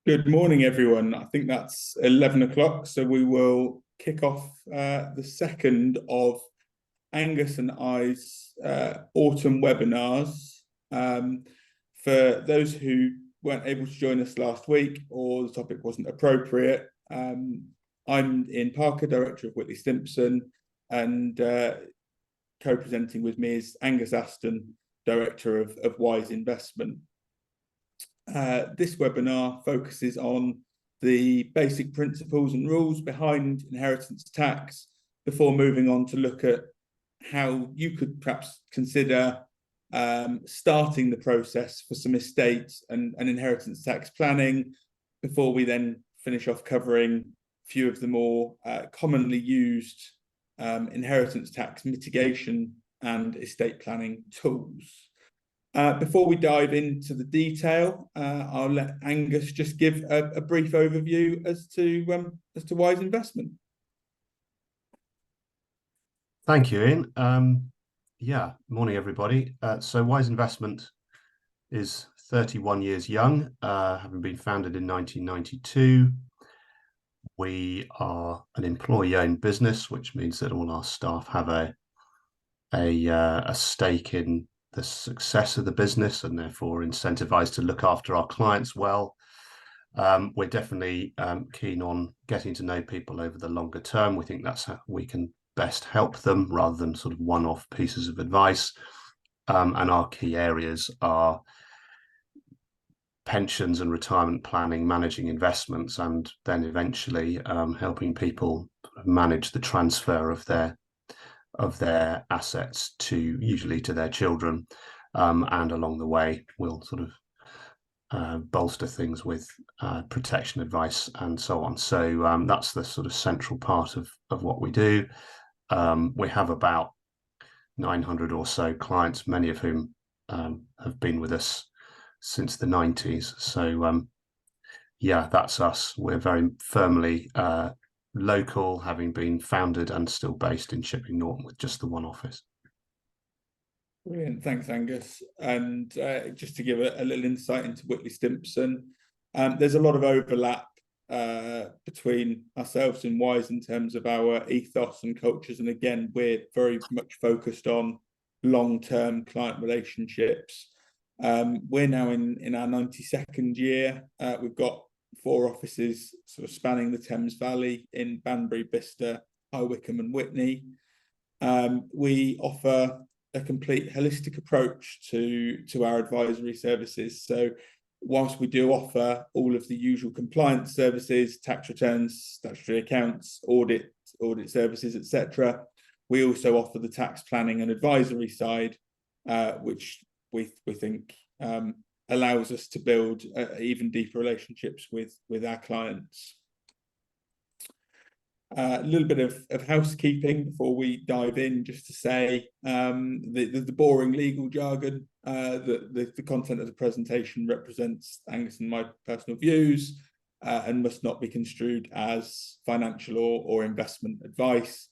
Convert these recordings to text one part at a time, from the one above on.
Good morning, everyone. I think that's 11 o'clock, so we will kick off the second of Angus and I's autumn webinars. For those who weren't able to join us last week or the topic wasn't appropriate, I'm Ian Parker, Director of Whitley Stimpson, and co-presenting with me is Angus Aston, Director of Wise Investment. This webinar focuses on the basic principles and rules behind inheritance tax before moving on to look at how you could perhaps consider starting the process for some estate and inheritance tax planning before we then finish off covering a few of the more commonly used inheritance tax mitigation and estate planning tools. Before we dive into the detail, I'll let Angus just give a brief overview as to Wise Investment. Thank you, Ian. Morning, everybody. So Wise Investment is 31 years young, having been founded in 1992. We are an employee-owned business, which means that all our staff have a stake in the success of the business and therefore incentivized to look after our clients well. We're definitely keen on getting to know people over the longer term. We think that's how we can best help them rather than sort of one-off pieces of advice. And our key areas are pensions and retirement planning, managing investments, and then eventually helping people manage the transfer of their assets usually to their children, and along the way we'll sort of bolster things with protection advice and so on. So that's the sort of central part of what we do. We have about 900 or so clients, many of whom have been with us since the 90s. So that's us. We're very firmly local, having been founded and still based in Shipping Norton with just the one office. Brilliant, thanks Angus. And just to give a little insight into Whitley Stimpson, there's a lot of overlap between ourselves and Wise in terms of our ethos and cultures, and again we're very much focused on long-term client relationships. We're now in our 92nd year. We've got 4 offices sort of spanning the Thames Valley in Banbury, Bicester, High Wycombe and Witney. We offer a complete holistic approach to our advisory services. So whilst we do offer all of the usual compliance services, tax returns, statutory accounts, audit services, etc., we also offer the tax planning and advisory side, which we think allows us to build even deeper relationships with our clients. A little bit of housekeeping before we dive in, just to say the boring legal jargon. The content of the presentation represents Angus and my personal views and must not be construed as financial or investment advice.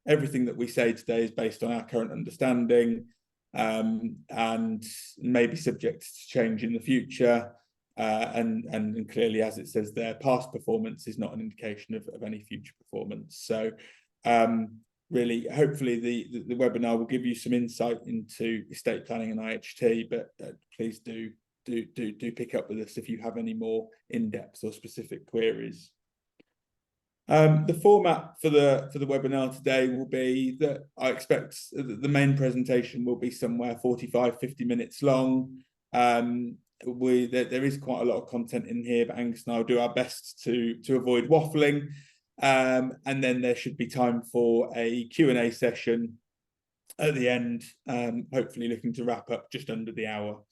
Everything that we say today is based on our current understanding and may be subject to change in the future. And clearly, as it says there, past performance is not an indication of any future performance. So really, hopefully the webinar will give you some insight into estate planning and IHT, but please do pick up with us if you have any more in-depth or specific queries. The format for the webinar today will be that I expect the main presentation will be somewhere 45-50 minutes long. There is quite a lot of content in here, but Angus and I will do our best to avoid waffling. And then there should be time for a Q&A session at the end, hopefully looking to wrap up just under the hour.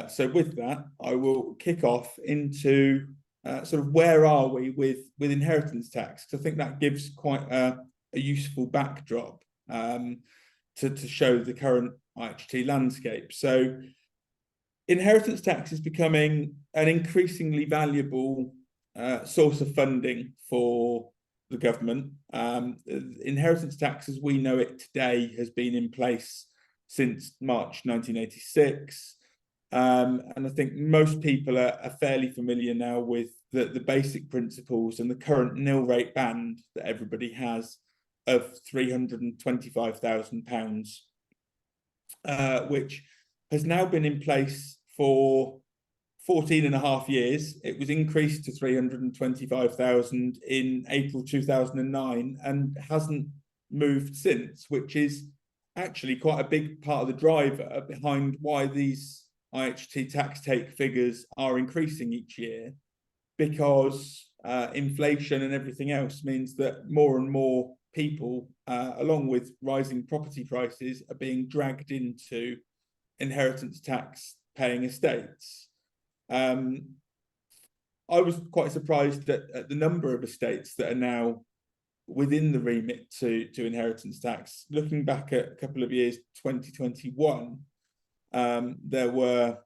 So with that, I will kick off into sort of where are we with inheritance tax, because I think that gives quite a useful backdrop to show the current IHT landscape. So inheritance tax is becoming an increasingly valuable source of funding for the government. Inheritance tax as we know it today has been in place since March 1986. And I think most people are fairly familiar now with the basic principles and the current nil rate band that everybody has of £325,000, which has now been in place for 14 and a half years. It was increased to 325,000 in April 2009 and hasn't moved since, which is actually quite a big part of the driver behind why these IHT tax take figures are increasing each year, because inflation and everything else means that more and more people, along with rising property prices, are being dragged into inheritance tax paying estates. I was quite surprised at the number of estates that are now within the remit to inheritance tax. Looking back at a couple of years, 2021, there were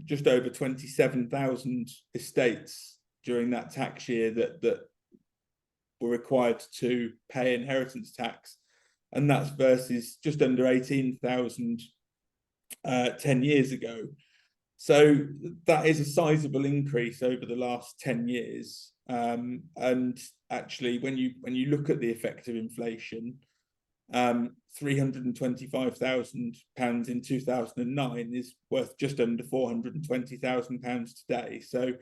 just over 27,000 estates during that tax year that were required to pay inheritance tax, and that's versus just under 18,000 10 years ago. So that is a sizable increase over the last 10 years. And actually, when you look at the effect of inflation, £325,000 in 2009 is worth just under £420,000 today. So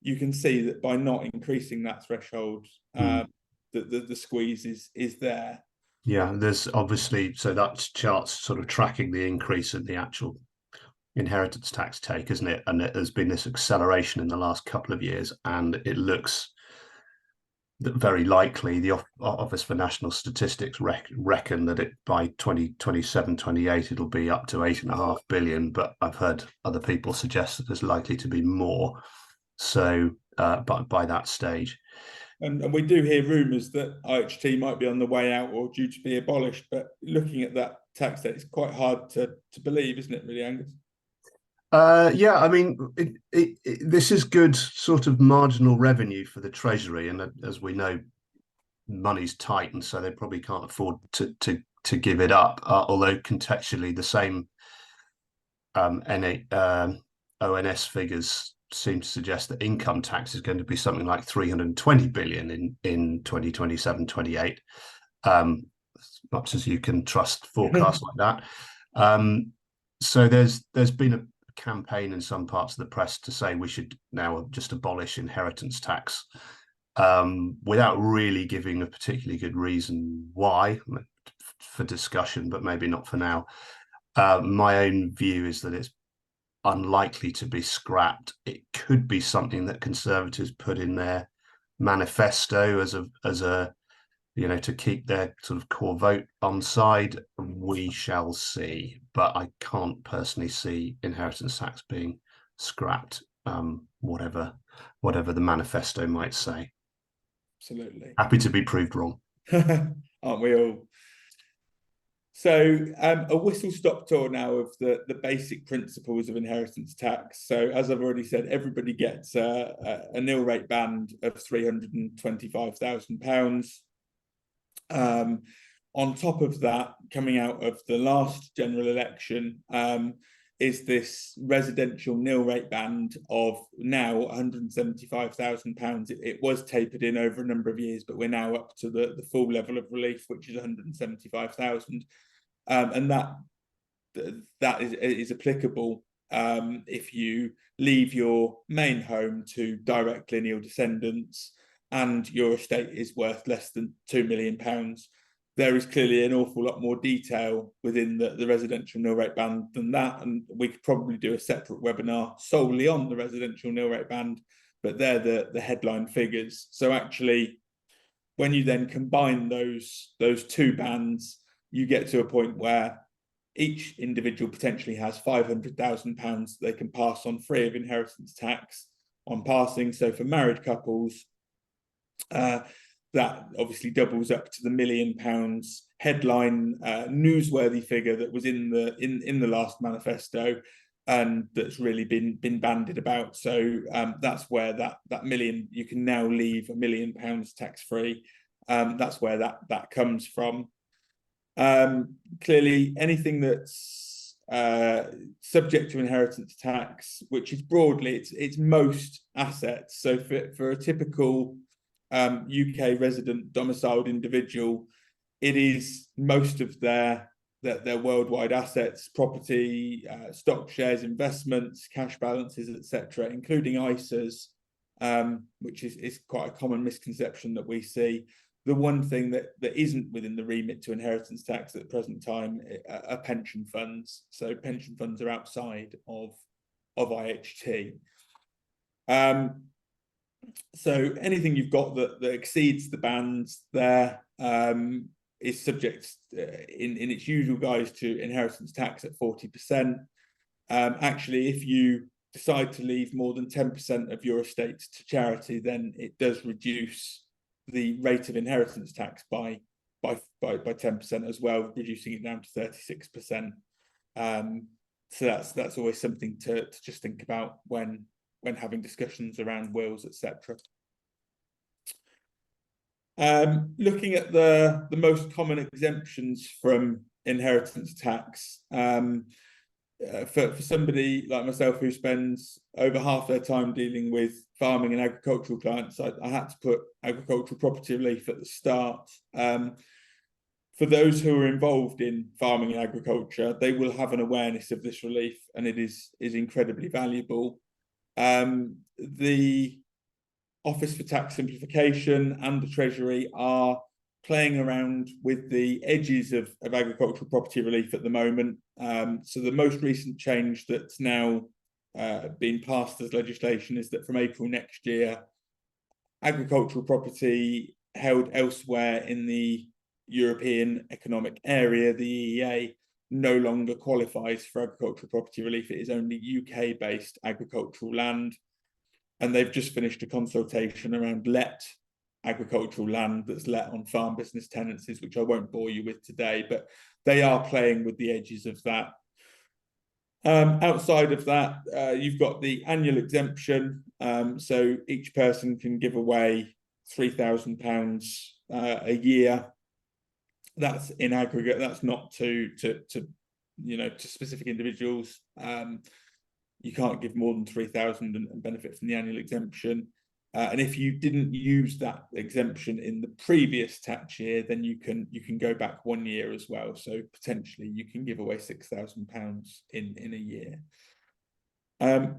you can see that by not increasing that threshold, the squeeze is there. Yeah, there's obviously, so that chart's sort of tracking the increase in the actual inheritance tax take, isn't it? And there's been this acceleration in the last couple of years, and it looks that very likely the Office for National Statistics reckon that it by 2027-28 it'll be up to 8.5 billion, but I've heard other people suggest that there's likely to be more. So by that stage. And we do hear rumours that IHT might be on the way out or due to be abolished, but looking at that tax rate, it's quite hard to believe, isn't it, really, Angus? Yeah, I mean, this is good sort of marginal revenue for the Treasury, and as we know, money's tight, and so they probably can't afford to give it up. Although contextually, the same ONS figures seem to suggest that income tax is going to be something like 320 billion in 2027-28. As much as you can trust forecasts like that. So there's been a campaign in some parts of the press to say we should now just abolish inheritance tax, without really giving a particularly good reason why, for discussion, but maybe not for now. My own view is that it's unlikely to be scrapped. It could be something that Conservatives put in their manifesto as a to keep their sort of core vote on side. We shall see, but I can't personally see inheritance tax being scrapped, whatever the manifesto might say. Absolutely. Happy to be proved wrong. Aren't we all? So a whistle-stop tour now of the basic principles of inheritance tax. So as I've already said, everybody gets a nil rate band of £325,000. On top of that, coming out of the last general election, is this residential nil rate band of now £175,000. It was tapered in over a number of years, but we're now up to the full level of relief, which is 175,000. And that is applicable if you leave your main home to direct lineal descendants and your estate is worth less than £2 million. There is clearly an awful lot more detail within the residential nil rate band than that, and we could probably do a separate webinar solely on the residential nil rate band, but they're the headline figures. So actually, when you then combine those two bands, you get to a point where each individual potentially has £500,000 they can pass on free of inheritance tax on passing. So for married couples, that obviously doubles up to the £1 million headline newsworthy figure that was in the last manifesto, and that's really been bandied about. So that's where that million, you can now leave £1 million tax free. That's where that comes from. Clearly, anything that's subject to inheritance tax, which is broadly it's most assets. So for a typical UK resident domiciled individual, it is most of their worldwide assets, property, stock, shares, investments, cash balances, etc., including ISAs, which is quite a common misconception that we see. The one thing that isn't within the remit to inheritance tax at the present time are pension funds. So pension funds are outside of IHT. So anything you've got that exceeds the bands there is subject in its usual guise to inheritance tax at 40%. Actually, if you decide to leave more than 10% of your estate to charity, then it does reduce the rate of inheritance tax by 10% as well, reducing it down to 36%. So that's always something to just think about when having discussions around wills, etc. Looking at the most common exemptions from inheritance tax, for somebody like myself who spends over half their time dealing with farming and agricultural clients, I had to put agricultural property relief at the start. For those who are involved in farming and agriculture, they will have an awareness of this relief, and it is incredibly valuable. The Office for Tax Simplification and the Treasury are playing around with the edges of agricultural property relief at the moment. So the most recent change that's now been passed as legislation is that from April next year, agricultural property held elsewhere in the European Economic Area, the EEA, no longer qualifies for agricultural property relief. It is only UK-based agricultural land. And they've just finished a consultation around let agricultural land that's let on farm business tenancies, which I won't bore you with today, but they are playing with the edges of that. Outside of that, you've got the annual exemption. So each person can give away £3,000 a year. That's in aggregate. That's not to specific individuals. You can't give more than 3,000 and benefit from the annual exemption. And if you didn't use that exemption in the previous tax year, then you can go back 1 year as well. So potentially you can give away £6,000 in a year.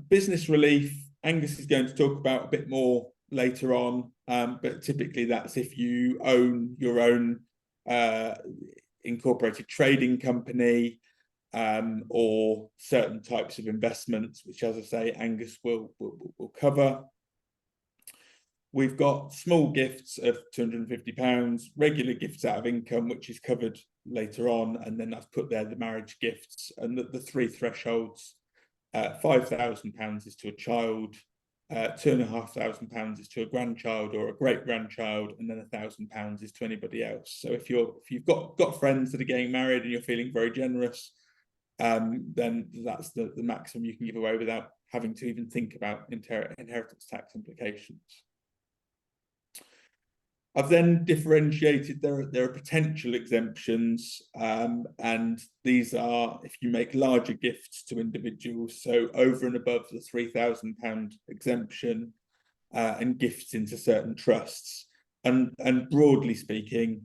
Business relief, Angus is going to talk about a bit more later on, but typically that's if you own your own incorporated trading company, or certain types of investments, which, as I say, Angus will cover. We've got small gifts of £250, regular gifts out of income, which is covered later on, and then that's put there the marriage gifts, and the three thresholds. £5,000 is to a child, £2,500 is to a grandchild or a great grandchild, and then £1,000 is to anybody else. So if you've got friends that are getting married and you're feeling very generous, then that's the maximum you can give away without having to even think about inheritance tax implications. I've then differentiated there are potential exemptions, and these are if you make larger gifts to individuals, so over and above the £3,000 exemption, and gifts into certain trusts. And broadly speaking,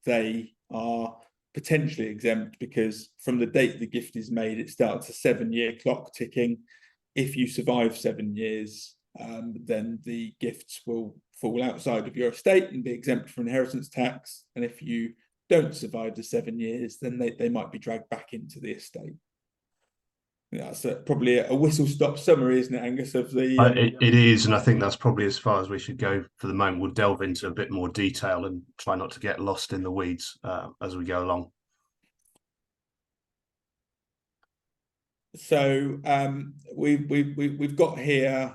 they are potentially exempt because from the date the gift is made, it starts a 7-year clock ticking. If you survive 7 years, then the gifts will fall outside of your estate and be exempt from inheritance tax. And if you don't survive the 7 years, then they might be dragged back into the estate. That's probably a whistle-stop summary, isn't it, Angus, of the... It is, and I think that's probably as far as we should go for the moment. We'll delve into a bit more detail and try not to get lost in the weeds as we go along. So we've got here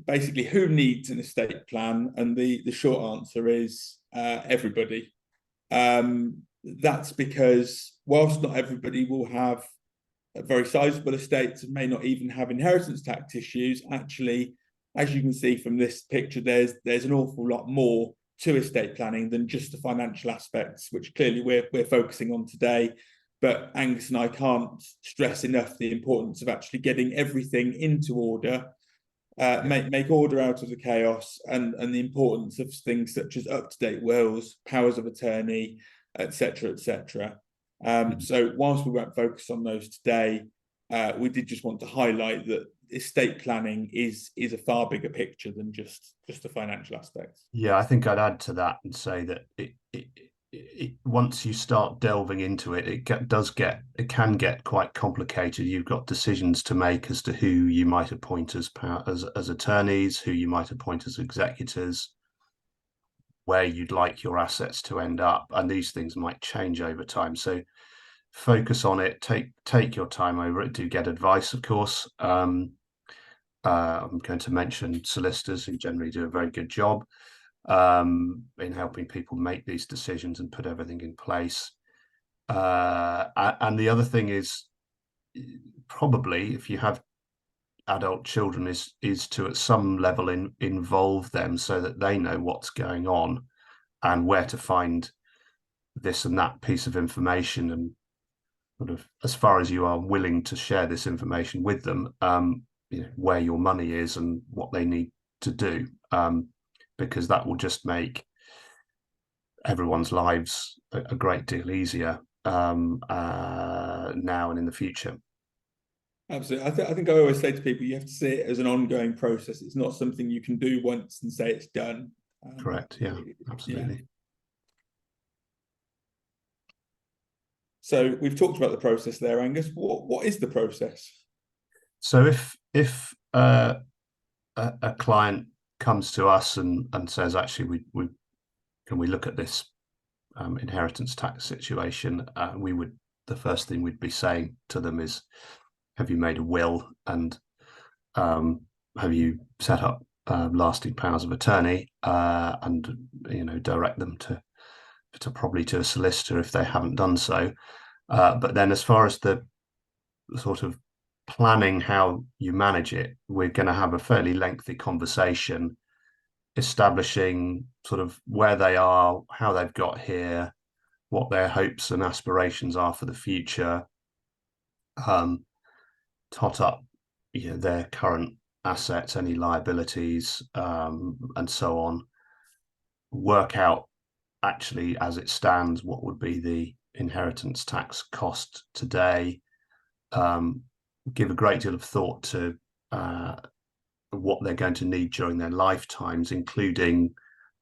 basically who needs an estate plan, and the short answer is everybody. That's because whilst not everybody will have very sizable estates and may not even have inheritance tax issues, actually, as you can see from this picture, there's an awful lot more to estate planning than just the financial aspects, which clearly we're focusing on today. But Angus and I can't stress enough the importance of actually getting everything into order, make order out of the chaos, and the importance of things such as up-to-date wills, powers of attorney, etc., etc. So whilst we won't focus on those today, we did just want to highlight that estate planning is a far bigger picture than just the financial aspects. Yeah, I think I'd add to that and say that once you start delving into it, it can get quite complicated. You've got decisions to make as to who you might appoint as attorneys, who you might appoint as executors, where you'd like your assets to end up, and these things might change over time. So focus on it, take your time over it, do get advice, of course. I'm going to mention solicitors who generally do a very good job in helping people make these decisions and put everything in place. And the other thing is, probably if you have adult children, is to at some level involve them so that they know what's going on and where to find this and that piece of information, and sort of, as far as you are willing to share this information with them, where your money is and what they need to do, because that will just make everyone's lives a great deal easier now and in the future. Absolutely. I think I always say to people, you have to see it as an ongoing process. It's not something you can do once and say it's done. Correct. Yeah, absolutely. Yeah. So we've talked about the process there, Angus. What is the process? So if a client comes to us and says, actually, we can we look at this inheritance tax situation, the first thing we'd be saying to them is, have you made a will, and have you set up lasting powers of attorney, and direct them to probably to a solicitor if they haven't done so. But then, as far as the sort of planning how you manage it, we're going to have a fairly lengthy conversation establishing sort of where they are, how they've got here, what their hopes and aspirations are for the future, tot up their current assets, any liabilities, and so on. Work out, actually, as it stands, what would be the inheritance tax cost today. Give a great deal of thought to what they're going to need during their lifetimes, including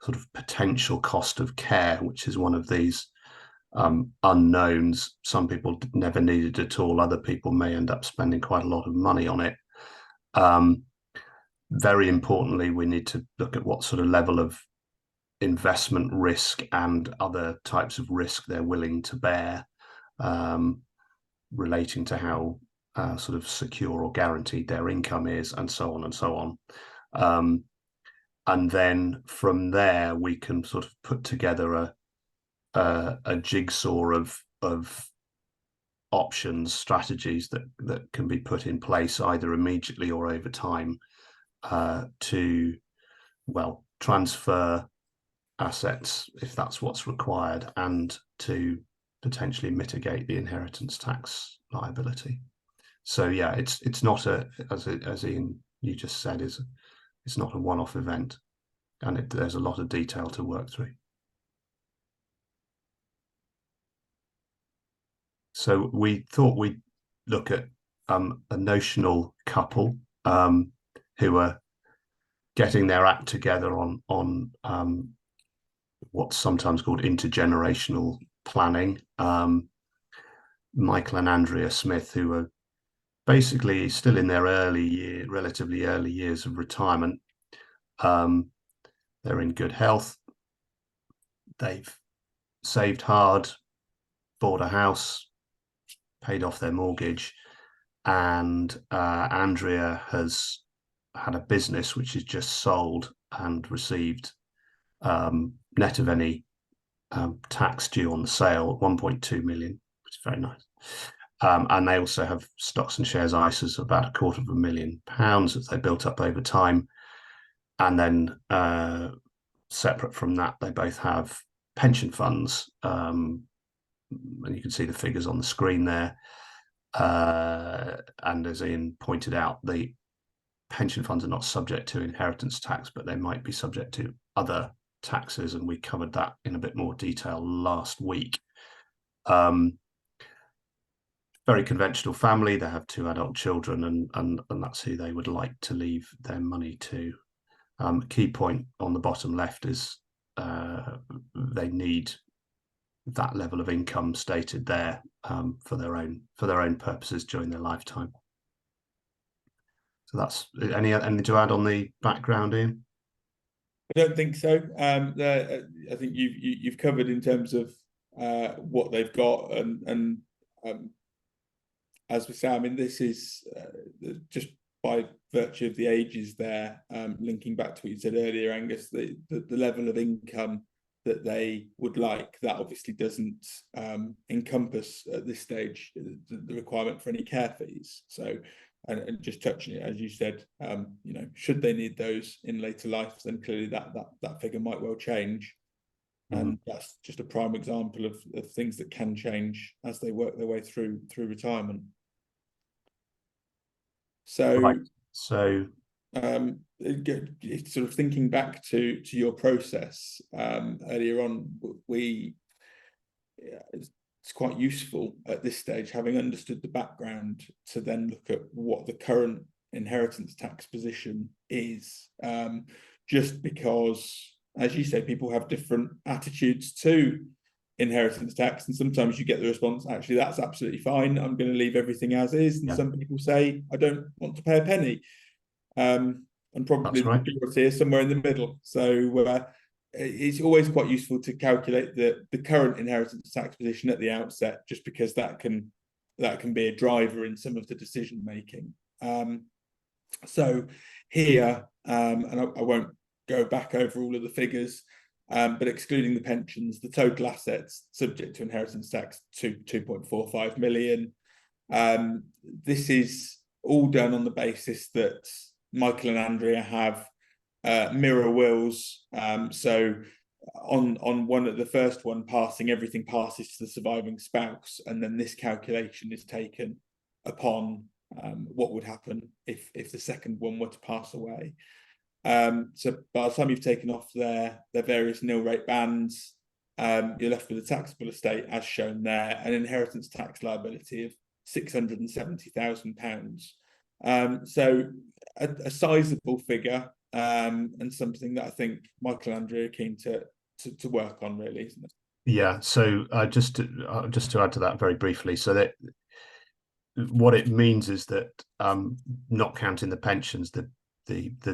sort of potential cost of care, which is one of these unknowns. Some people never need it at all. Other people may end up spending quite a lot of money on it. Very importantly, we need to look at what sort of level of investment risk and other types of risk they're willing to bear, relating to how sort of secure or guaranteed their income is, and so on and so on. And then from there, we can sort of put together a jigsaw of options, strategies that can be put in place either immediately or over time to, well, transfer assets if that's what's required, and to potentially mitigate the inheritance tax liability. So yeah, it's not as Ian, you just said, it's not a one-off event, and there's a lot of detail to work through. So we thought we'd look at a notional couple who are getting their act together on what's sometimes called intergenerational planning. Michael and Andrea Smith, who are basically still in their relatively early years of retirement. They're in good health. They've saved hard, bought a house, paid off their mortgage, and Andrea has had a business which is just sold and received, net of any tax due on the sale, 1.2 million, which is very nice. And they also have stocks and shares ISAs of about £250,000 that they built up over time. And then separate from that, they both have pension funds, and you can see the figures on the screen there. And as Ian pointed out, the pension funds are not subject to inheritance tax, but they might be subject to other taxes, and we covered that in a bit more detail last week. Very conventional family. They have 2 adult children, and that's who they would like to leave their money to. Key point on the bottom left is they need that level of income stated there for their own purposes during their lifetime. So that's anything to add on the background, Ian? I don't think so. I think you've covered in terms of what they've got, and as we say, I mean, this is just by virtue of the ages there, linking back to what you said earlier, Angus, the level of income that they would like, that obviously doesn't encompass at this stage the requirement for any care fees. So, and just touching it, as you said, should they need those in later life, then clearly that figure might well change. And that's just a prime example of things that can change as they work their way through retirement. So, right. So sort of thinking back to your process earlier on, it's quite useful at this stage, having understood the background, to then look at what the current inheritance tax position is, just because, as you say, people have different attitudes to inheritance tax, and sometimes you get the response, actually, that's absolutely fine, I'm going to leave everything as is, and some people say, I don't want to pay a penny, and probably the majority is somewhere in the middle. So it's always quite useful to calculate the current inheritance tax position at the outset, just because that can be a driver in some of the decision making. So here, and I won't go back over all of the figures, but excluding the pensions, the total assets subject to inheritance tax to 2.45 million. This is all done on the basis that Michael and Andrea have mirror wills. So on one of the first one passing, everything passes to the surviving spouse, and then this calculation is taken upon what would happen if the second one were to pass away. So by the time you've taken off their various nil rate bands, you're left with a taxable estate as shown there, an inheritance tax liability of £670,000. So a sizable figure, and something that I think Michael and Andrea are keen to work on, really, isn't it? Yeah. So just to add to that very briefly, so that what it means is that not counting the pensions, the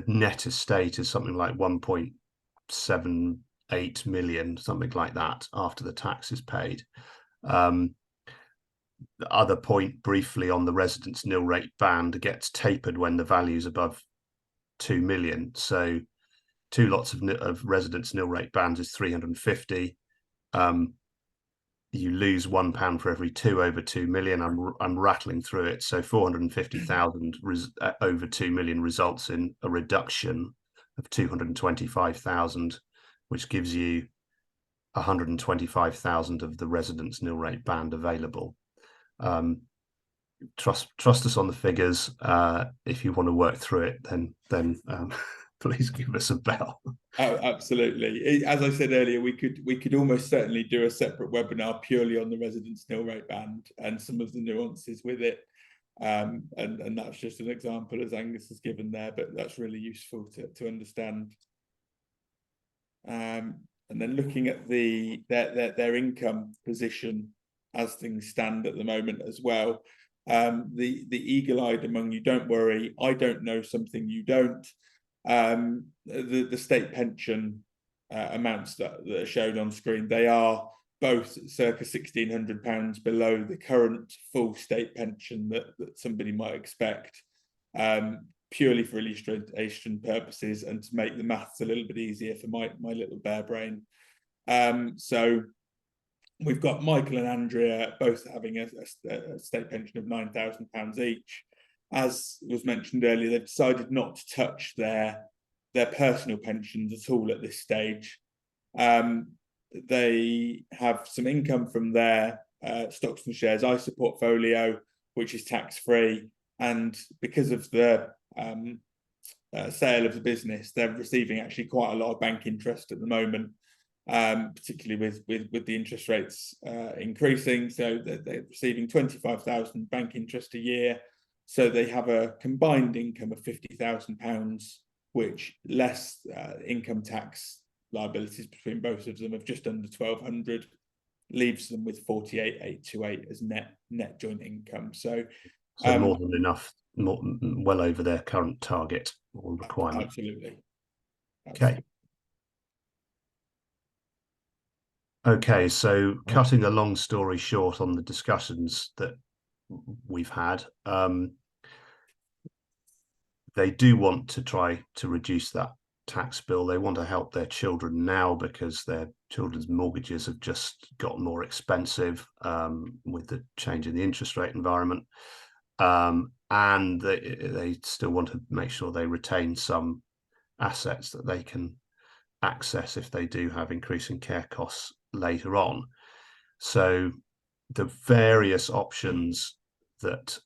net estate is something like 1.78 million, something like that, after the tax is paid. The other point briefly on the residence nil rate band gets tapered when the value is above 2 million. So 2 lots of residence nil rate bands is 350. You lose £1 for every 2 over 2 million. I'm rattling through it. So 450,000 over 2 million results in a reduction of 225,000, which gives you 125,000 of the residence nil rate band available. Trust us on the figures. If you want to work through it, then please give us a bell. Oh, absolutely. As I said earlier, we could almost certainly do a separate webinar purely on the residence nil rate band and some of the nuances with it. And that's just an example, as Angus has given there, but that's really useful to understand. And then looking at their income position as things stand at the moment as well. The eagle-eyed among you, don't worry, I don't know something you don't. The state pension amounts that are shown on screen, they are both circa £1,600 below the current full state pension that somebody might expect, purely for illustration purposes and to make the maths a little bit easier for my little bare brain. So we've got Michael and Andrea both having a state pension of £9,000 each. As was mentioned earlier, they've decided not to touch their personal pensions at all at this stage. They have some income from their stocks and shares ISA portfolio, which is tax-free. And because of the sale of the business, they're receiving actually quite a lot of bank interest at the moment, particularly with the interest rates increasing. So they're receiving 25,000 bank interest a year. So they have a combined income of £50,000, which less income tax liabilities between both of them of just under 1,200, leaves them with 48,828 as net joint income. So more than enough, well over their current target or requirement. Absolutely. Okay. Okay, so cutting a long story short on the discussions that we've had, they do want to try to reduce that tax bill. They want to help their children now because their children's mortgages have just gotten more expensive with the change in the interest rate environment. And they still want to make sure they retain some assets that they can access if they do have increasing care costs later on. So the various options that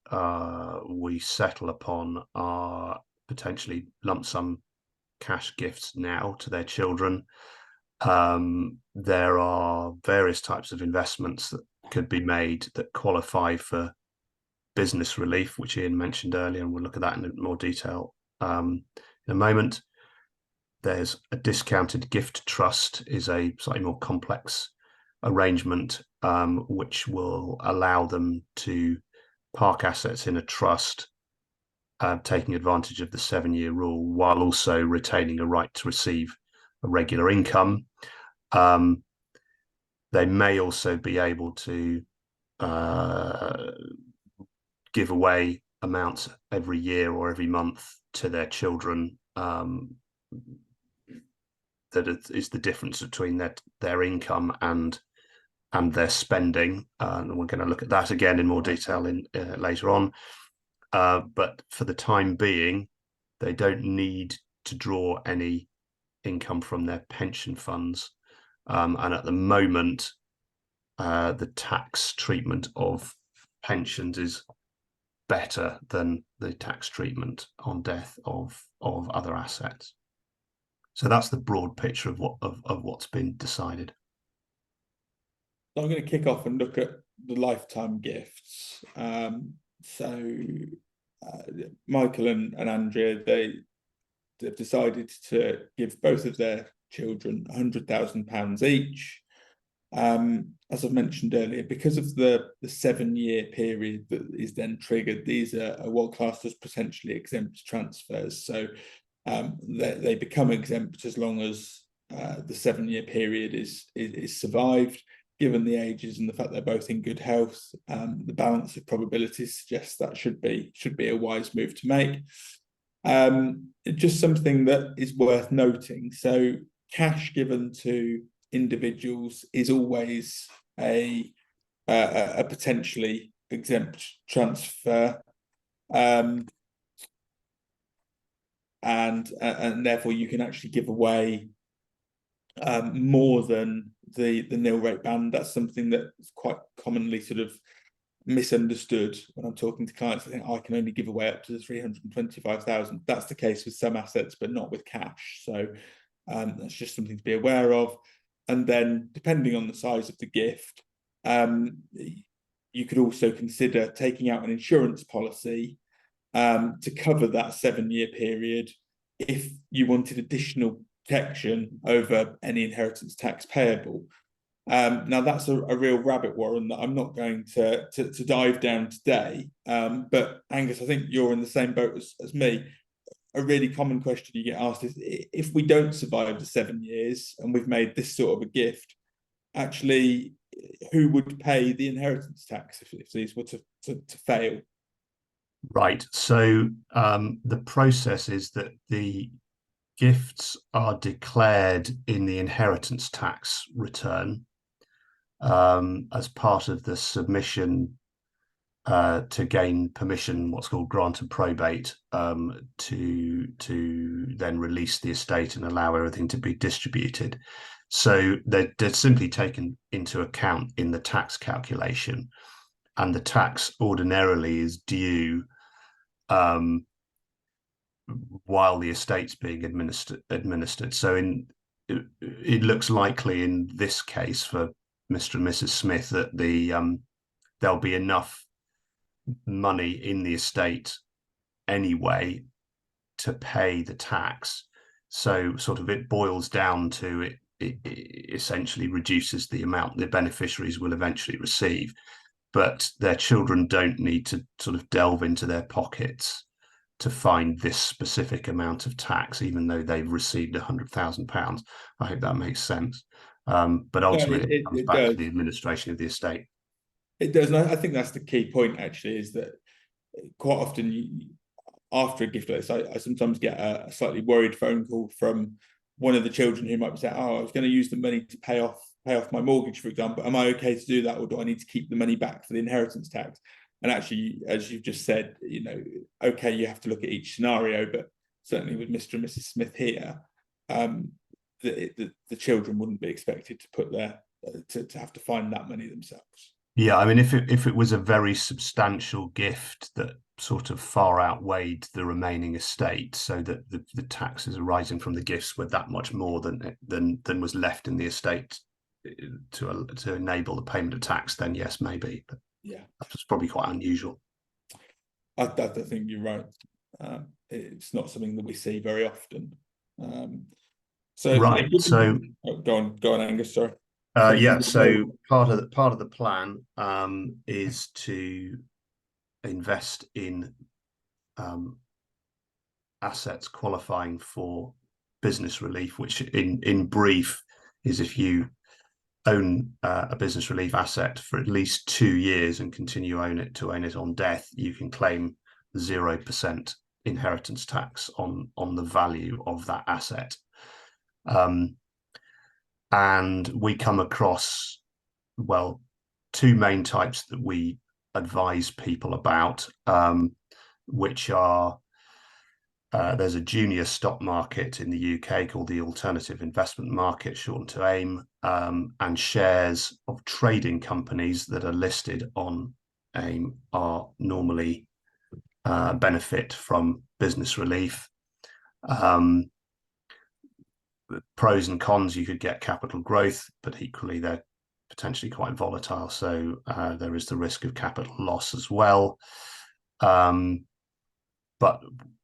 we settle upon are potentially lump sum cash gifts now to their children. There are various types of investments that could be made that qualify for business relief, which Ian mentioned earlier, and we'll look at that in more detail in a moment. There's a discounted gift trust, is a slightly more complex arrangement, which will allow them to park assets in a trust, taking advantage of the 7-year rule, while also retaining a right to receive a regular income. They may also be able to give away amounts every year or every month to their children. That is the difference between their income and their spending, and we're going to look at that again in more detail in later on. But for the time being, they don't need to draw any income from their pension funds, and at the moment, the tax treatment of pensions is better than the tax treatment on death of other assets. So that's the broad picture of what's been decided. So I'm going to kick off and look at the lifetime gifts. Michael and Andrea, they've decided to give both of their children £100,000 each. As I've mentioned earlier, because of the 7-year period that is then triggered, these are what classed as potentially exempt transfers. So they become exempt as long as the 7-year period is survived. Given the ages and the fact they're both in good health, the balance of probabilities suggests that should be a wise move to make. Just something that is worth noting. So cash given to individuals is always a potentially exempt transfer, and therefore you can actually give away more than the nil rate band. That's something that's quite commonly sort of misunderstood when I'm talking to clients. I think I can only give away up to the 325,000. That's the case with some assets, but not with cash. So that's just something to be aware of. And then, depending on the size of the gift, you could also consider taking out an insurance policy to cover that 7-year period if you wanted additional protection over any inheritance tax payable. Now that's a real rabbit warren that I'm not going to dive down today. But Angus, I think you're in the same boat as me. A really common question you get asked is, if we don't survive the 7 years and we've made this sort of a gift, actually, who would pay the inheritance tax if these were to fail? Right. So the process is that the gifts are declared in the inheritance tax return as part of the submission to gain permission, what's called grant and probate, to then release the estate and allow everything to be distributed. So they're simply taken into account in the tax calculation, and the tax ordinarily is due while the estate's being administered. So it looks likely in this case for Mr. and Mrs. Smith that there'll be enough money in the estate anyway to pay the tax. So sort of it boils down to it essentially reduces the amount the beneficiaries will eventually receive, but their children don't need to sort of delve into their pockets to find this specific amount of tax, even though they've received £100,000. I hope that makes sense. But ultimately, it comes back to the administration of the estate. It does, and I think that's the key point. Actually, is that quite often after a gift like this, I sometimes get a slightly worried phone call from one of the children who might be saying, "Oh, I was going to use the money to pay off my mortgage, for example. Am I okay to do that, or do I need to keep the money back for the inheritance tax?" And actually, as you've just said, okay, you have to look at each scenario, but certainly with Mr. and Mrs. Smith here, the children wouldn't be expected to put to have to find that money themselves. Yeah, I mean, if it was a very substantial gift that sort of far outweighed the remaining estate, so that the taxes arising from the gifts were that much more than was left in the estate to enable the payment of tax, then yes, maybe. But yeah, that's probably quite unusual. I think you're right. It's not something that we see very often. So right. So go on, Angus. Sorry. Yeah. So part of the plan is to invest in assets qualifying for business relief, which in brief is if you own a business relief asset for at least 2 years and continue to own it on death, you can claim 0% inheritance tax on the value of that asset. And we come across, well, two main types that we advise people about, which are there's a junior stock market in the UK called the Alternative Investment Market, shortened to AIM, and shares of trading companies that are listed on AIM are normally benefit from business relief. Pros and cons, you could get capital growth, but equally they're potentially quite volatile. So there is the risk of capital loss as well. But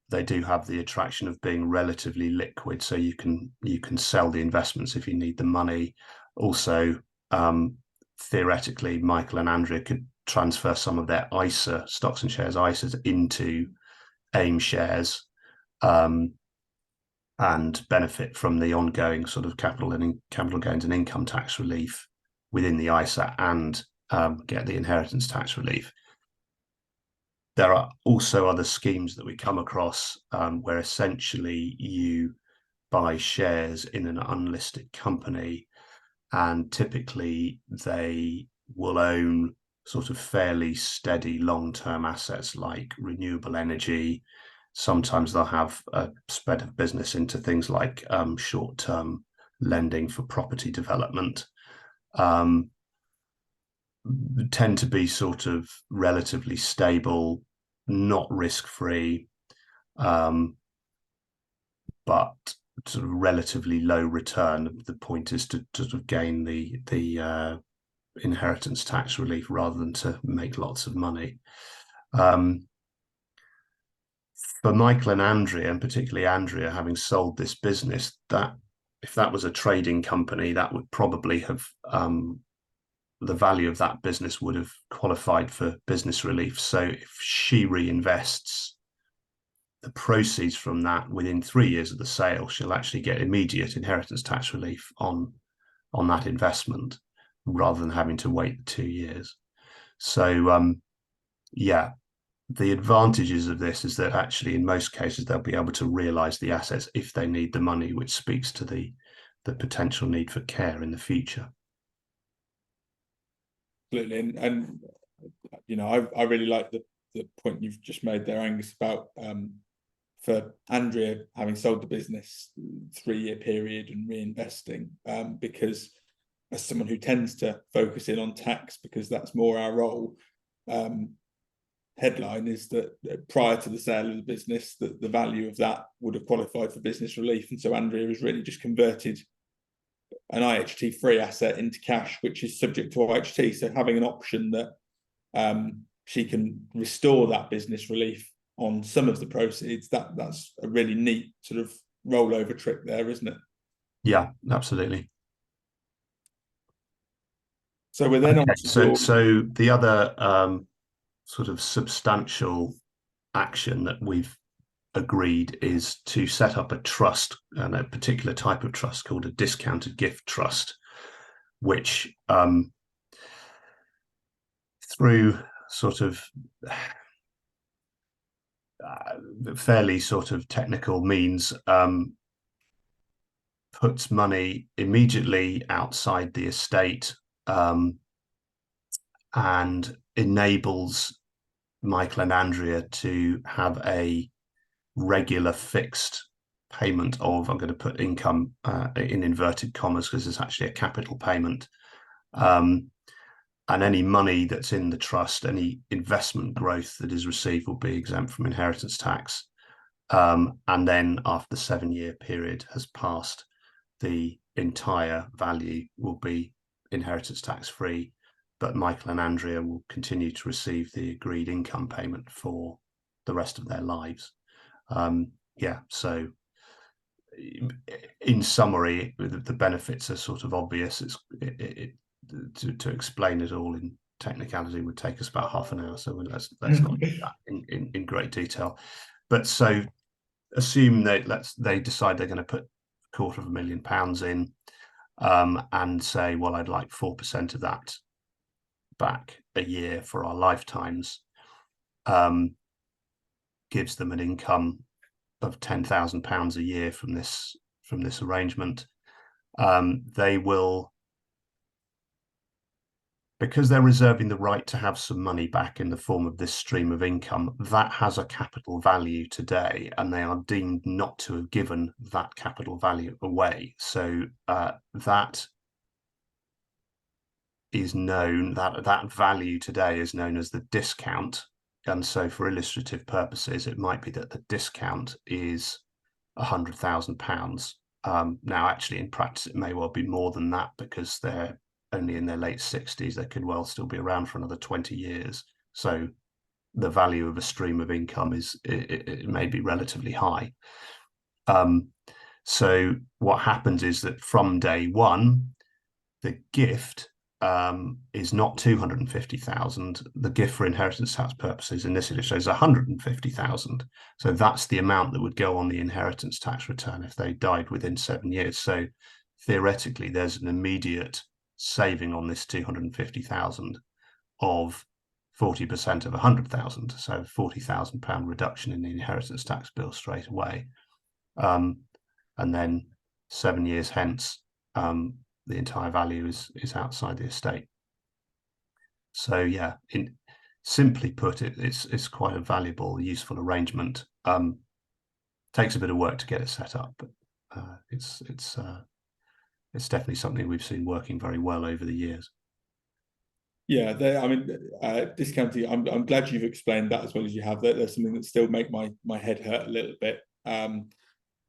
they do have the attraction of being relatively liquid, so you can sell the investments if you need the money. Also, theoretically, Michael and Andrea could transfer some of their ISA stocks and shares ISAs into AIM shares, and benefit from the ongoing sort of capital gains and income tax relief within the ISA, and get the inheritance tax relief. There are also other schemes that we come across where essentially you buy shares in an unlisted company, and typically they will own sort of fairly steady long-term assets like renewable energy. Sometimes they'll have a spread of business into things like short-term lending for property development. Tend to be sort of relatively stable, not risk-free, but sort of relatively low return. The point is to sort of gain the inheritance tax relief rather than to make lots of money. For Michael and Andrea, and particularly Andrea, having sold this business, that if that was a trading company, that would probably have the value of that business would have qualified for business relief. So if she reinvests the proceeds from that within 3 years of the sale, she'll actually get immediate inheritance tax relief on that investment rather than having to wait 2 years. So yeah, the advantages of this is that actually in most cases they'll be able to realize the assets if they need the money, which speaks to the potential need for care in the future. Absolutely, and I really like the point you've just made there, Angus, about for Andrea having sold the business 3-year period and reinvesting, because as someone who tends to focus in on tax because that's more our role, headline is that prior to the sale of the business, that the value of that would have qualified for business relief, and so Andrea has really just converted an IHT free asset into cash, which is subject to IHT. So having an option that she can restore that business relief on some of the proceeds, that's a really neat sort of rollover trick there, isn't it? Yeah, absolutely. So we're then on to so the other sort of substantial action that we've agreed is to set up a trust, and a particular type of trust called a discounted gift trust, which through sort of fairly sort of technical means puts money immediately outside the estate, and enables Michael and Andrea to have a regular fixed payment of, I'm going to put income in inverted commas because it's actually a capital payment, and any money that's in the trust, any investment growth that is received, will be exempt from inheritance tax. And then after the 7-year period has passed, the entire value will be inheritance tax free, but Michael and Andrea will continue to receive the agreed income payment for the rest of their lives. So in summary, the benefits are sort of obvious. To explain it all in technicality would take us about half an hour, so let's not do that in great detail. But so assume they decide they're going to put £250,000 in, and say, well, I'd like 4% of that back a year for our lifetimes. Gives them an income of £10,000 a year from this arrangement. They will, because they're reserving the right to have some money back in the form of this stream of income, that has a capital value today, and they are deemed not to have given that capital value away. So that is known, that value today is known as the discount. And so for illustrative purposes, it might be that the discount is £100,000. Now, actually, in practice, it may well be more than that because they're only in their late 60s. They could well still be around for another 20 years. So the value of a stream of income it may be relatively high. So what happens is that from day one, the gift is not 250,000. The gift for inheritance tax purposes in this illustration is 150,000. So that's the amount that would go on the inheritance tax return if they died within 7 years. So theoretically, there's an immediate saving on this 250,000 of 40% of 100,000. So £40,000 reduction in the inheritance tax bill straight away. And then 7 years hence, the entire value is outside the estate. So yeah, simply put, it's quite a valuable, useful arrangement. Takes a bit of work to get it set up, but it's definitely something we've seen working very well over the years. Yeah, discounting. I'm glad you've explained that as well as you have. There's something that still make my head hurt a little bit.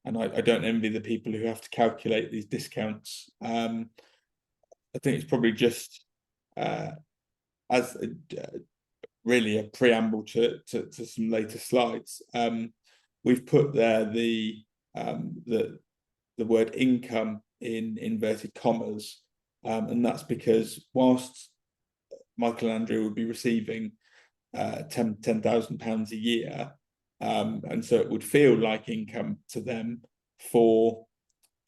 And I don't envy the people who have to calculate these discounts. I think it's probably just really a preamble to some later slides. We've put there the word income in inverted commas, and that's because whilst Michael and Andrea would be receiving £10,000 a year, and so it would feel like income to them, for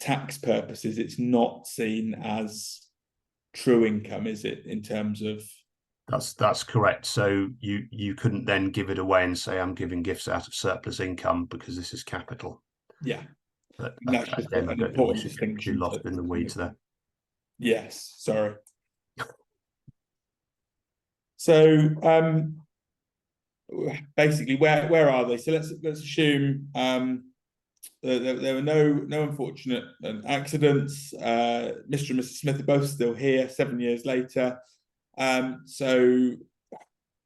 tax purposes, it's not seen as true income, is it, in terms of... That's correct. So you couldn't then give it away and say, I'm giving gifts out of surplus income because this is capital. Yeah. But that's just an important distinction. Too lost in the weeds there. Yes, sorry. So basically, where are they? So let's assume there were no unfortunate accidents. Mr. and Mrs. Smith are both still here 7 years later. So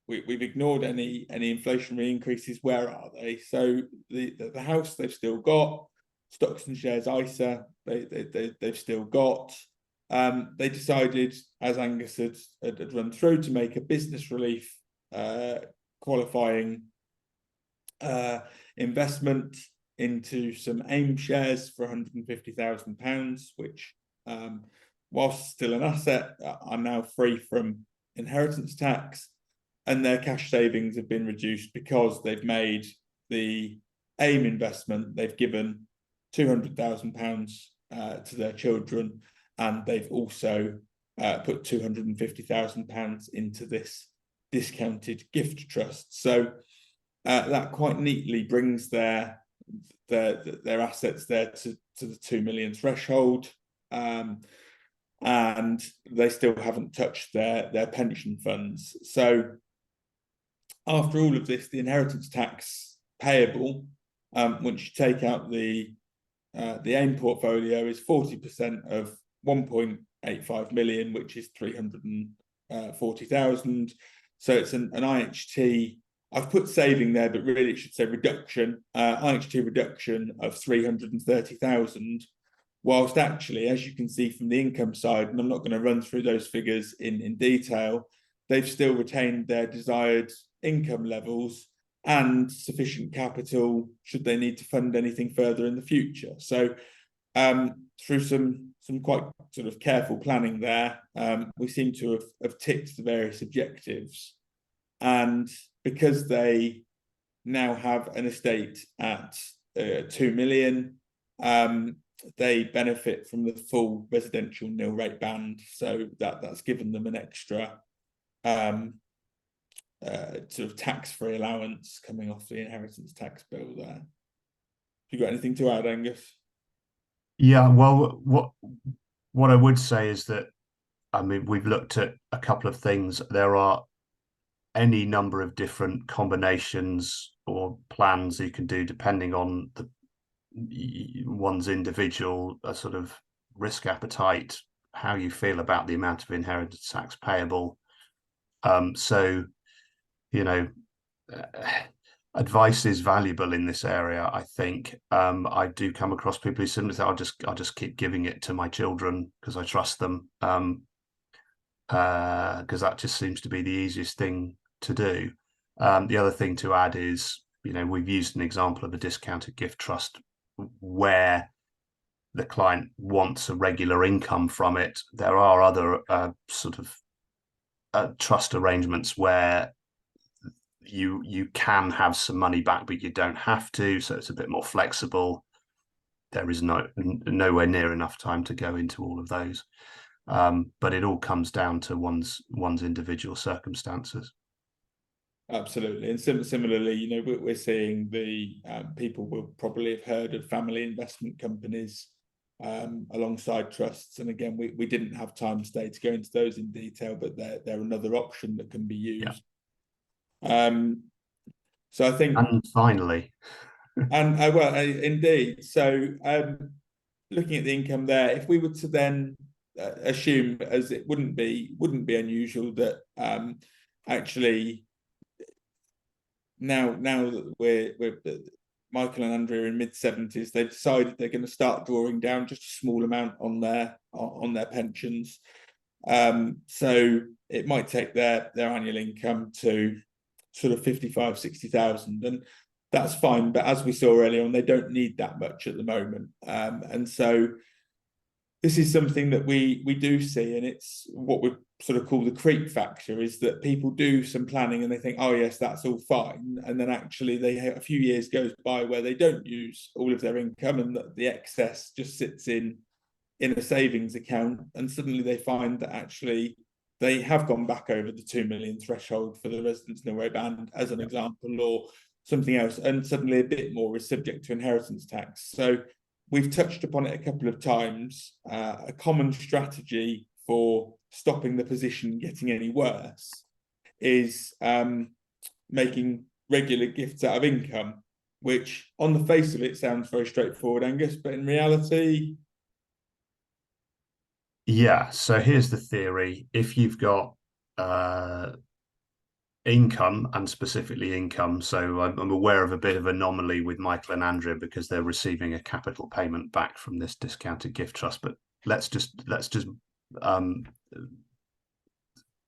we've ignored any inflationary increases. Where are they? So the house they've still got, stocks and shares ISA they've still got. They decided, as Angus had run through, to make a business relief qualifying investment into some AIM shares for £150,000, which, whilst still an asset, are now free from inheritance tax, and their cash savings have been reduced because they've made the AIM investment. They've given £200,000 to their children, and they've also put £250,000 into this discounted gift trust. So that quite neatly brings their assets there to the 2 million threshold, and they still haven't touched their pension funds. So after all of this, the inheritance tax payable, once you take out the AIM portfolio, is 40% of 1.85 million, which is 340,000. So it's an IHT. I've put saving there, but really it should say reduction. IHT reduction of 330,000. Whilst actually, as you can see from the income side, and I'm not going to run through those figures in detail, they've still retained their desired income levels and sufficient capital should they need to fund anything further in the future. So through some quite sort of careful planning there, we seem to have ticked the various objectives. And because they now have an estate at 2 million, they benefit from the full residential nil rate band. So that's given them an extra sort of tax-free allowance coming off the inheritance tax bill there. Have you got anything to add, Angus? Yeah, well, what I would say is that, I mean, we've looked at a couple of things. There are any number of different combinations or plans you can do depending on one's individual sort of risk appetite, how you feel about the amount of inheritance tax payable. So, you know, advice is valuable in this area. I think I do come across people who simply say, I'll just keep giving it to my children because I trust them, because that just seems to be the easiest thing to do. The other thing to add is, you know, we've used an example of a discounted gift trust where the client wants a regular income from it. There are other sort of trust arrangements where you can have some money back, but you don't have to. So it's a bit more flexible. There is nowhere near enough time to go into all of those. But it all comes down to one's individual circumstances. Absolutely. And similarly, you know, we're seeing the people will probably have heard of family investment companies alongside trusts. And again, we didn't have time today to go into those in detail, but they're another option that can be used. Yeah. So I think, and finally, and well, indeed. So looking at the income there, if we were to then assume, as it wouldn't be unusual, that actually now that we're Michael and Andrew are in mid-70s, they've decided they're going to start drawing down just a small amount on their pensions. So it might take their annual income to sort of 60,000, and that's fine. But as we saw earlier on, they don't need that much at the moment, and so this is something that we do see, and it's what we sort of call the creep factor, is that people do some planning and they think, oh yes, that's all fine, and then actually a few years goes by where they don't use all of their income, and that the excess just sits in a savings account, and suddenly they find that actually they have gone back over the 2 million threshold for the residence nil rate band, as an example, or something else, and suddenly a bit more is subject to inheritance tax. So we've touched upon it a couple of times. A common strategy for stopping the position getting any worse is making regular gifts out of income, which on the face of it sounds very straightforward, Angus, but in reality... Yeah, so here's the theory. If you've got income, and specifically income, so I'm aware of a bit of anomaly with Michael and Andrea because they're receiving a capital payment back from this discounted gift trust, but let's just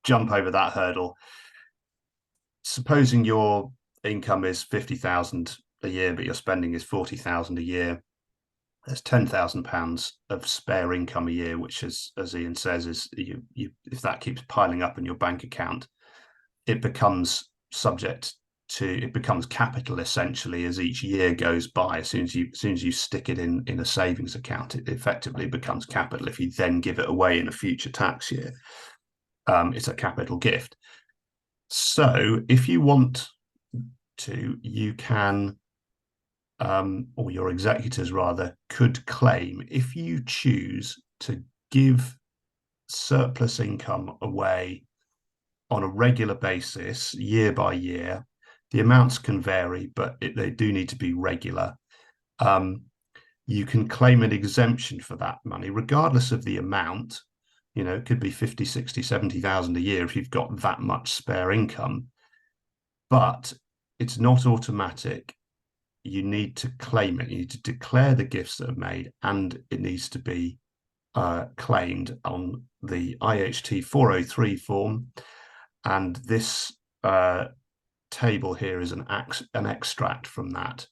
jump over that hurdle. Supposing your income is 50,000 a year, but your spending is 40,000 a year, there's £10,000 of spare income a year, which is, as Ian says, is you if that keeps piling up in your bank account, it becomes capital essentially as each year goes by. As soon as you stick it in a savings account, it effectively becomes capital. If you then give it away in a future tax year, it's a capital gift. So if you want to, you can, or your executors rather, could claim, if you choose to give surplus income away on a regular basis, year by year. The amounts can vary, but they do need to be regular. You can claim an exemption for that money, regardless of the amount. You know, it could be 50, 60, 70,000 a year if you've got that much spare income. But it's not automatic. You need to claim it. You need to declare the gifts that are made, and it needs to be claimed on the IHT 403 form. And this table here is an extract from that,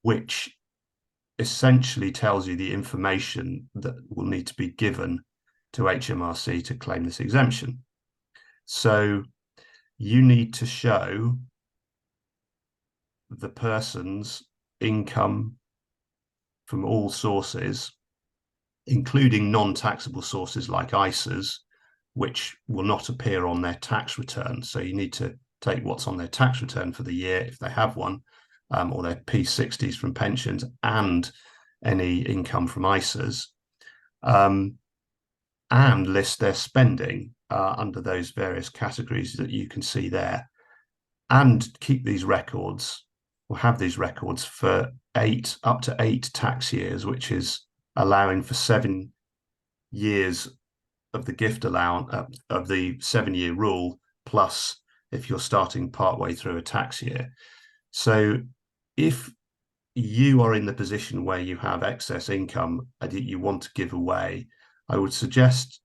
which essentially tells you the information that will need to be given to HMRC to claim this exemption. So you need to show the person's income from all sources, including non-taxable sources like ISAs, which will not appear on their tax return. So you need to take what's on their tax return for the year, if they have one, or their P60s from pensions, and any income from ISAs, and list their spending under those various categories that you can see there, and keep these records, or have these records for up to 8 tax years, which is allowing for 7 years of the gift allowance of the 7-year rule, plus if you're starting partway through a tax year. So if you are in the position where you have excess income that you want to give away, I would suggest,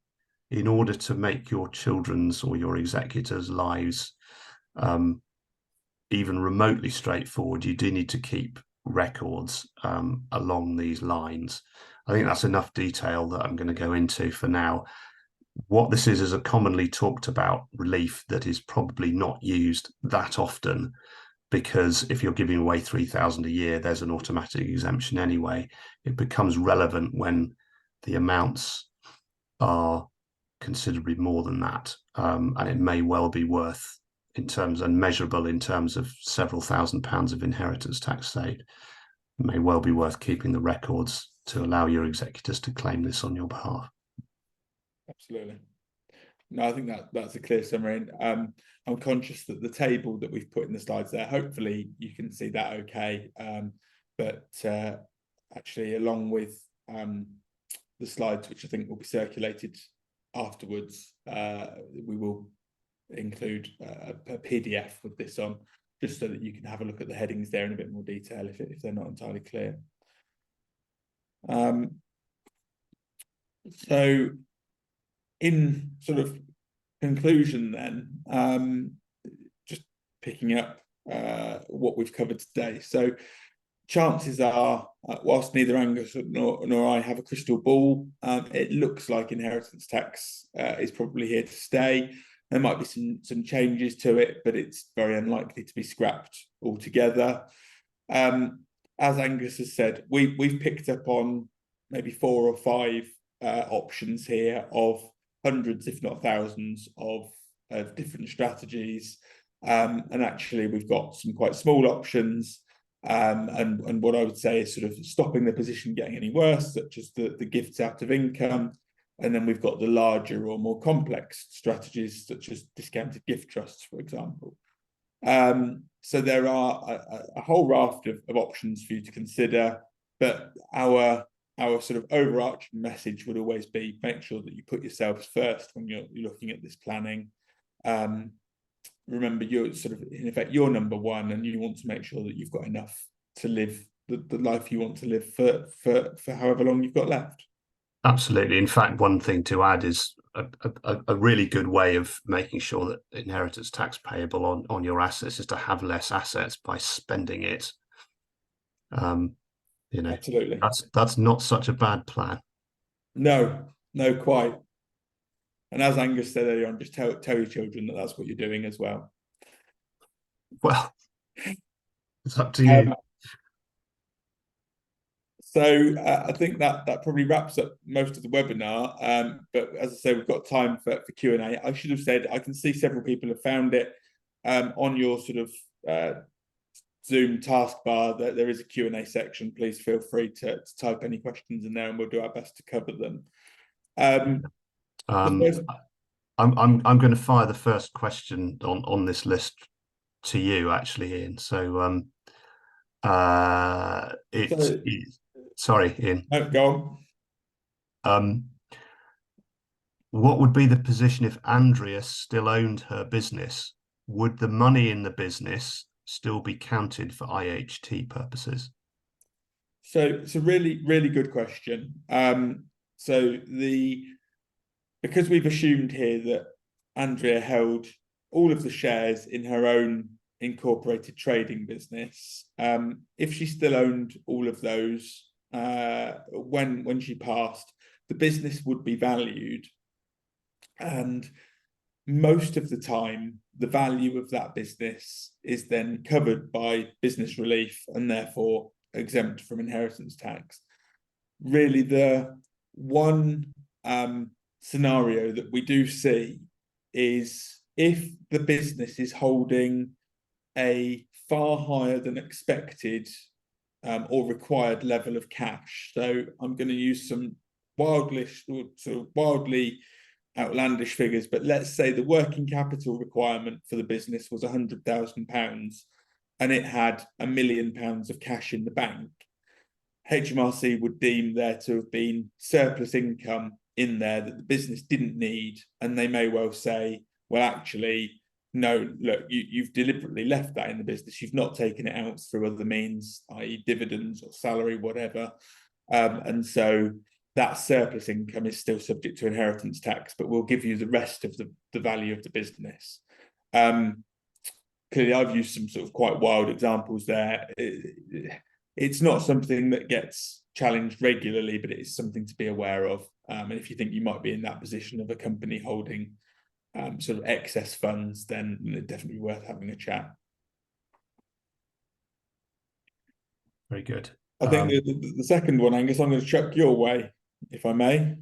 in order to make your children's or your executors' lives even remotely straightforward, you do need to keep records along these lines. I think that's enough detail that I'm going to go into for now. What this is a commonly talked about relief that is probably not used that often, because if you're giving away 3,000 a year, there's an automatic exemption anyway. It becomes relevant when the amounts are considerably more than that, and it may well be worth, in terms and measurable in terms of several £1,000s of inheritance tax saved, it may well be worth keeping the records to allow your executors to claim this on your behalf. Absolutely. No, I think that's a clear summary. I'm conscious that the table that we've put in the slides there, hopefully you can see that okay. But actually, along with the slides, which I think will be circulated afterwards, we will include a PDF with this on, just so that you can have a look at the headings there in a bit more detail if they're not entirely clear. So in sort of conclusion then, just picking up what we've covered today. So chances are, whilst neither Angus nor I have a crystal ball, it looks like inheritance tax is probably here to stay. There might be some changes to it, but it's very unlikely to be scrapped altogether. As Angus has said, we've picked up on maybe 4 or 5 options here of hundreds, if not thousands, of different strategies. And actually, we've got some quite small options. And what I would say is sort of stopping the position getting any worse, such as the gifts out of income. And then we've got the larger or more complex strategies, such as discounted gift trusts, for example. So there are a whole raft of options for you to consider, but our sort of overarching message would always be make sure that you put yourselves first when you're looking at this planning. Remember, you're sort of, in effect, you're number one, and you want to make sure that you've got enough to live the life you want to live for however long you've got left. Absolutely. In fact, one thing to add is a really good way of making sure that inheritance tax payable on your assets is to have less assets by spending it. Absolutely. That's not such a bad plan. No, quite. And as Angus said earlier on, just tell your children that that's what you're doing as well. Well, it's up to you. So I think that probably wraps up most of the webinar. But as I say, we've got time for Q&A. I should have said, I can see several people have found it on your sort of Zoom taskbar. That there is a Q&A section. Please feel free to type any questions in there, and we'll do our best to cover them. I'm going to fire the first question on this list to you, actually, Ian. So sorry, Ian. No, go on. What would be the position if Andrea still owned her business? Would the money in the business still be counted for IHT purposes? So it's a really, really good question. Because we've assumed here that Andrea held all of the shares in her own incorporated trading business, if she still owned all of those when she passed, the business would be valued, and most of the time the value of that business is then covered by business relief and therefore exempt from inheritance tax. Really, the one scenario that we do see is if the business is holding a far higher than expected or required level of cash. So I'm going to use some wildly outlandish figures, but let's say the working capital requirement for the business was £100,000 and it had £1 million of cash in the bank. HMRC would deem there to have been surplus income in there that the business didn't need, and they may well say, well, actually, no, look, you've deliberately left that in the business. You've not taken it out through other means, i.e. dividends or salary, whatever. And so that surplus income is still subject to inheritance tax, but we'll give you the rest of the value of the business. Clearly, I've used some sort of quite wild examples there. It's not something that gets challenged regularly, but it is something to be aware of. And if you think you might be in that position of a company holding sort of excess funds, then it's definitely worth having a chat. Very good. I think the second one, Angus, I'm going to chuck your way, if I may.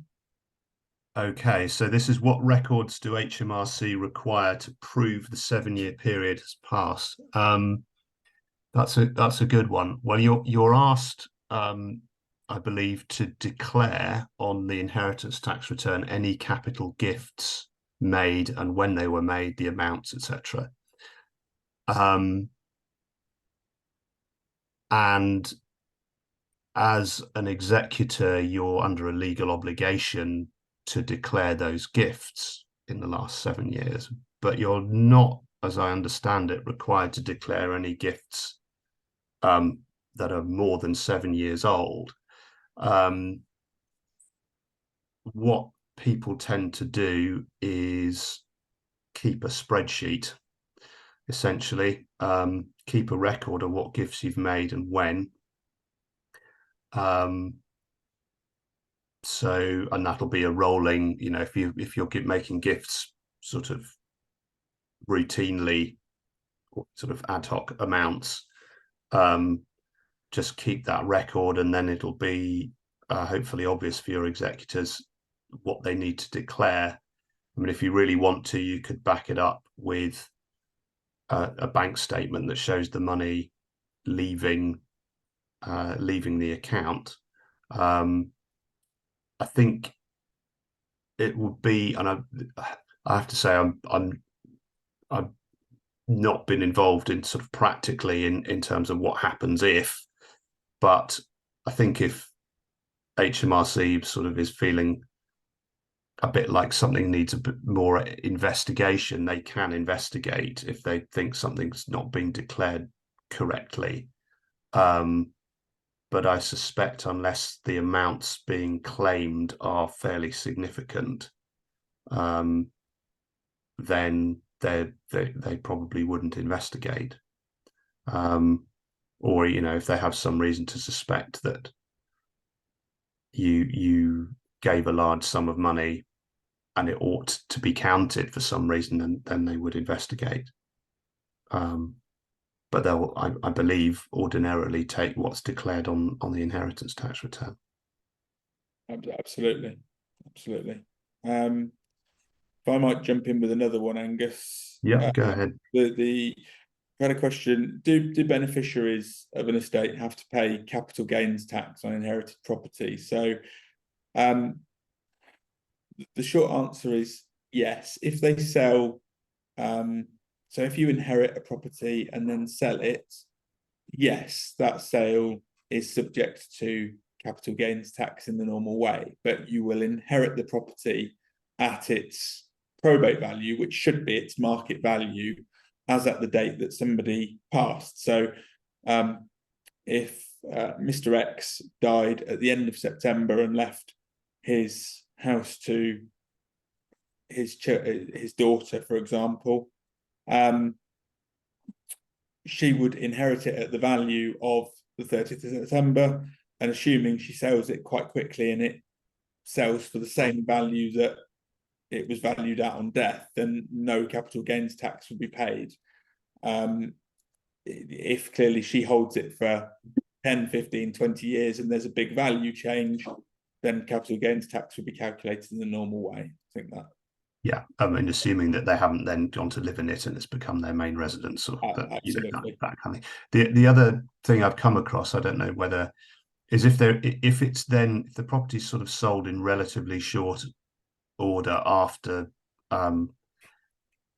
Okay, so this is what records do HMRC require to prove the 7-year period has passed? That's a good one. Well, you're asked, I believe, to declare on the inheritance tax return any capital gifts made and when they were made, the amounts, etc. And as an executor, you're under a legal obligation to declare those gifts in the last 7 years, but you're not, as I understand it, required to declare any gifts that are more than 7 years old. What people tend to do is keep a spreadsheet, essentially, keep a record of what gifts you've made and when. So, and that'll be a rolling, if you're making gifts sort of routinely, or sort of ad hoc amounts, just keep that record, and then it'll be hopefully obvious for your executors what they need to declare. I mean, if you really want to, you could back it up with a bank statement that shows the money leaving the account. I think it would be, and I have to say, I'm not been involved in sort of practically in terms of what happens if, but I think if HMRC sort of is feeling a bit like something needs a bit more investigation, they can investigate if they think something's not been declared correctly. But I suspect unless the amounts being claimed are fairly significant, then they probably wouldn't investigate. Or, you know, if they have some reason to suspect that you gave a large sum of money and it ought to be counted for some reason, and then they would investigate. But they'll, I believe, ordinarily take what's declared on the inheritance tax return. Absolutely. If I might jump in with another one, Angus. Yeah, go ahead. I had a question. Do beneficiaries of an estate have to pay capital gains tax on inherited property? So the short answer is yes. If they sell, so if you inherit a property and then sell it, yes, that sale is subject to capital gains tax in the normal way, but you will inherit the property at its probate value, which should be its market value as at the date that somebody passed. So if Mr. X died at the end of September and left his house to his daughter, for example, she would inherit it at the value of the 30th of September, and assuming she sells it quite quickly and it sells for the same value that it was valued at on death, then no capital gains tax would be paid. If clearly she holds it for 10, 15, 20 years and there's a big value change, then capital gains tax would be calculated in the normal way. I think that. Yeah, I mean, assuming that they haven't then gone to live in it and it's become their main residence, or Absolutely. you know, that kind of thing. The other thing I've come across, I don't know whether, is if the property's sort of sold in relatively short order after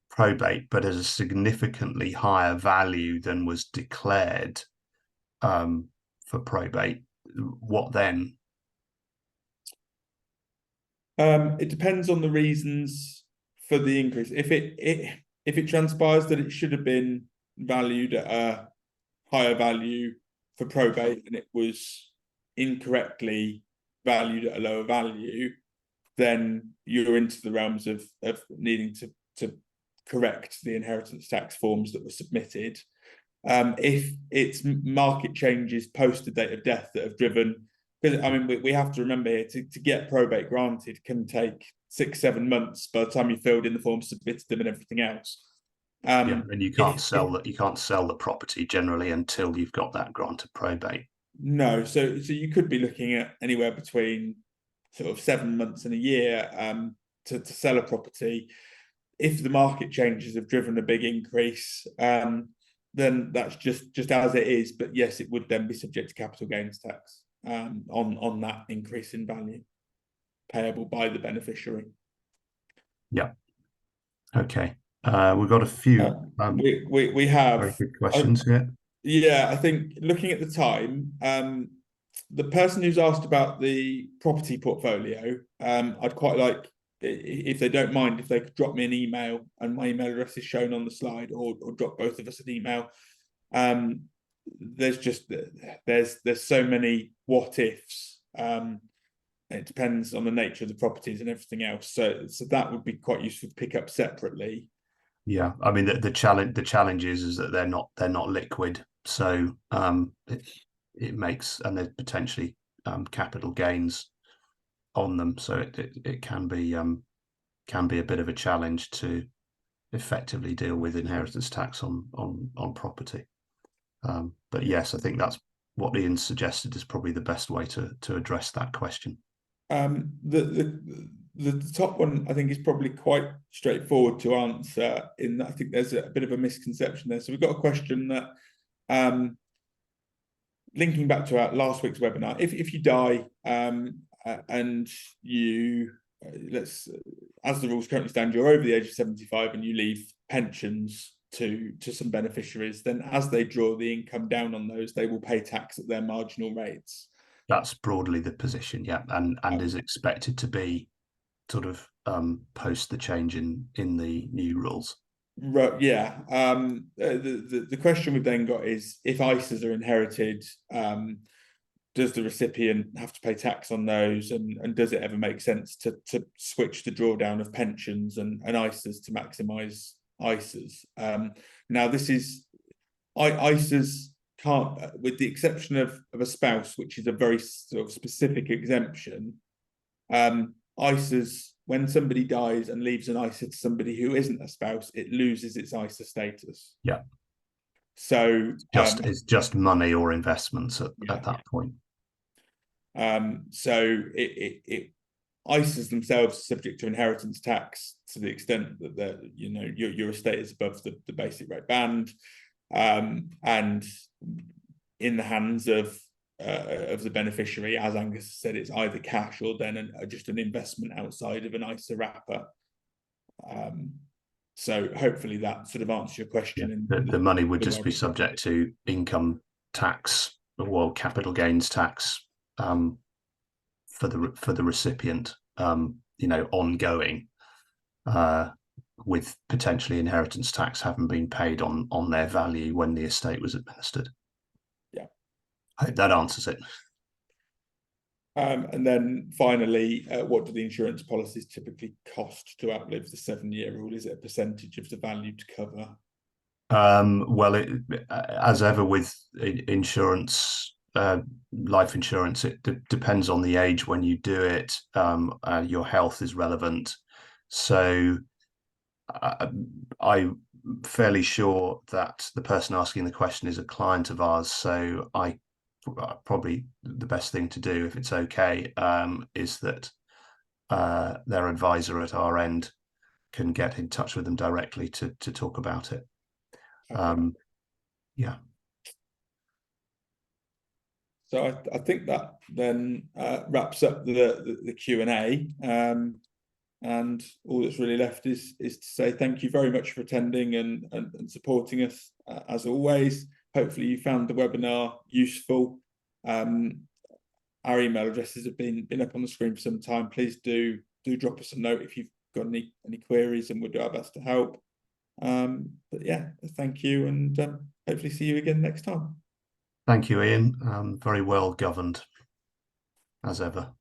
probate, but as a significantly higher value than was declared for probate, what then? It depends on the reasons for the increase. If it transpires that it should have been valued at a higher value for probate and it was incorrectly valued at a lower value, then you're into the realms of needing to correct the inheritance tax forms that were submitted. If it's market changes post the date of death that have driven, because I mean we have to remember here to get probate granted can take 6-7 months by the time you filled in the forms, submitted them, and everything else. Yeah, and you can't sell the property generally until you've got that grant of probate. No, so you could be looking at anywhere between sort of 7 months and a year to sell a property. If the market changes have driven a big increase, then that's just as it is. But yes, it would then be subject to capital gains tax on that increase in value payable by the beneficiary. Yeah. Okay. We've got a few. We have very good questions here. Yeah, I think looking at the time, the person who's asked about the property portfolio, I'd quite like, if they don't mind, if they could drop me an email, and my email address is shown on the slide, or drop both of us an email. There's so many what ifs. It depends on the nature of the properties and everything else. So that would be quite useful to pick up separately. Yeah, I mean the challenge is that they're not liquid, so it makes, and there's potentially capital gains on them, so it can be a bit of a challenge to effectively deal with inheritance tax on property. But yes, I think that's what Ian suggested is probably the best way to address that question. The top one I think is probably quite straightforward to answer, in that I think there's a bit of a misconception there. So we've got a question that linking back to our last week's webinar, if you die and you as the rules currently stand, you're over the age of 75 and you leave pensions to some beneficiaries, then as they draw the income down on those, they will pay tax at their marginal rates. That's broadly the position, yeah, and is expected to be sort of post the change in the new rules. Right, yeah. The question we've then got is, if ISAs are inherited, does the recipient have to pay tax on those, and does it ever make sense to switch the drawdown of pensions and ISAs to maximise ISAs? Now, this is ISAs can't, with the exception of a spouse, which is a very sort of specific exemption. ISAs, when somebody dies and leaves an ISA to somebody who isn't a spouse, it loses its ISA status. Yeah. So it's just money or investments at that point. So ISAs themselves are subject to inheritance tax to the extent that your estate is above the basic rate band, and in the hands of the beneficiary, as Angus said, it's either cash or then just an investment outside of an ISA wrapper. So hopefully that sort of answers your question. Yeah. The money would just be subject to income tax or capital gains tax for the recipient, ongoing, with potentially inheritance tax having been paid on their value when the estate was administered. Yeah, I hope that answers it. And then finally, what do the insurance policies typically cost to outlive the 7-year rule? Is it a percentage of the value to cover? Well, as ever with insurance, life insurance, it depends on the age when you do it. Your health is relevant. So I'm fairly sure that the person asking the question is a client of ours. So probably the best thing to do, if it's okay, is that their advisor at our end can get in touch with them directly to talk about it. Okay. Yeah. So I think that then wraps up the Q&A, and all that's really left is to say thank you very much for attending and supporting us as always. Hopefully you found the webinar useful. Our email addresses have been up on the screen for some time. Please do drop us a note if you've got any queries, and we'll do our best to help. But yeah, thank you, and hopefully see you again next time. Thank you, Ian. Very well governed, as ever.